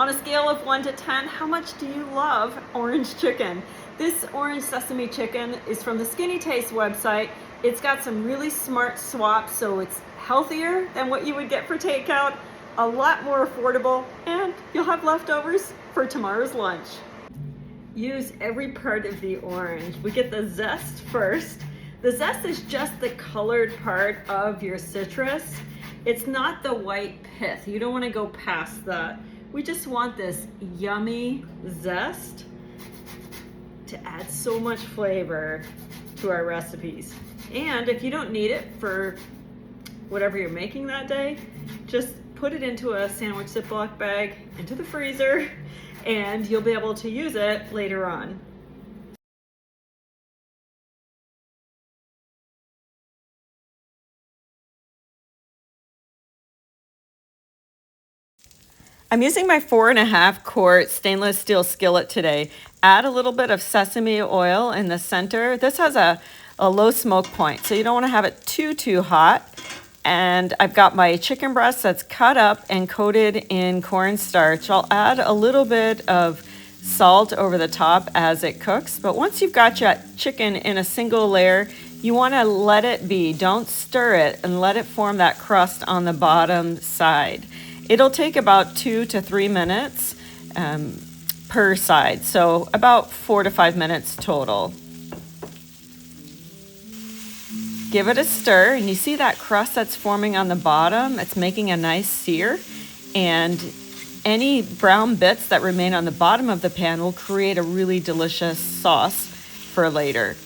On a scale of 1 to 10, how much do you love orange chicken? This orange sesame chicken is from the Skinny Taste website. It's got some really smart swaps, so it's healthier than what you would get for takeout, a lot more affordable, and you'll have leftovers for tomorrow's lunch. Use every part of the orange. We get the zest first. The zest is just the colored part of your citrus. It's not the white pith. You don't want to go past that. We just want this yummy zest to add so much flavor to our recipes. And if you don't need it for whatever you're making that day, just put it into a sandwich Ziploc bag into the freezer, and you'll be able to use it later on. I'm using my 4.5 quart stainless steel skillet today. Add a little bit of sesame oil in the center. This has a low smoke point, so you don't want to have it too hot. And I've got my chicken breast that's cut up and coated in cornstarch. I'll add a little bit of salt over the top as it cooks, but once you've got your chicken in a single layer, you want to let it be. Don't stir it, and let it form that crust on the bottom side. It'll take about 2 to 3 minutes per side, so about 4 to 5 minutes total. Give it a stir, and you see that crust that's forming on the bottom? It's making a nice sear, and any brown bits that remain on the bottom of the pan will create a really delicious sauce for later.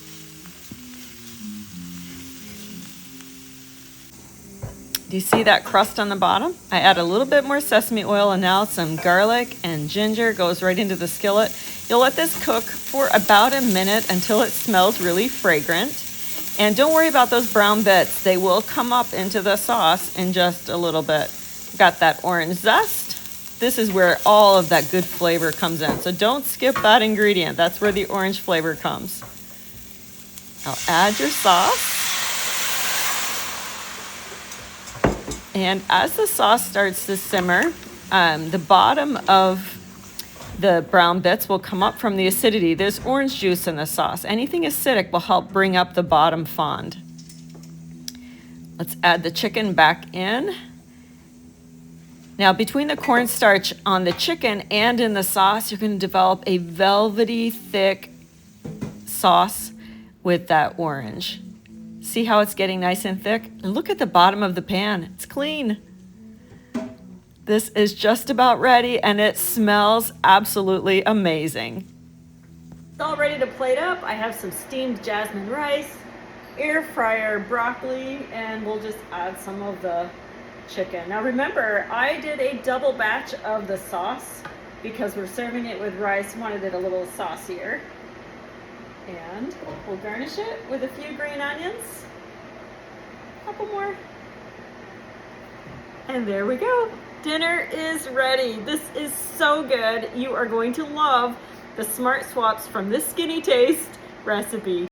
Do you see that crust on the bottom? I add a little bit more sesame oil, and now some garlic and ginger goes right into the skillet. You'll let this cook for about a minute until it smells really fragrant. And don't worry about those brown bits. They will come up into the sauce in just a little bit. Got that orange zest. This is where all of that good flavor comes in. So don't skip that ingredient. That's where the orange flavor comes. I'll add your sauce. And as the sauce starts to simmer, the bottom of the brown bits will come up from the acidity. There's orange juice in the sauce. Anything acidic will help bring up the bottom fond. Let's add the chicken back in. Now, between the cornstarch on the chicken and in the sauce, you're going to develop a velvety, thick sauce with that orange. See how it's getting nice and thick? And look at the bottom of the pan. It's clean. This is just about ready, and it smells absolutely amazing. It's all ready to plate up. I have some steamed jasmine rice, air fryer broccoli, and we'll just add some of the chicken. Now remember, I did a double batch of the sauce because we're serving it with rice, wanted it a little saucier. And we'll garnish it with a few green onions. A couple more. And there we go. Dinner is ready. This is so good. You are going to love the smart swaps from this Skinny Taste recipe.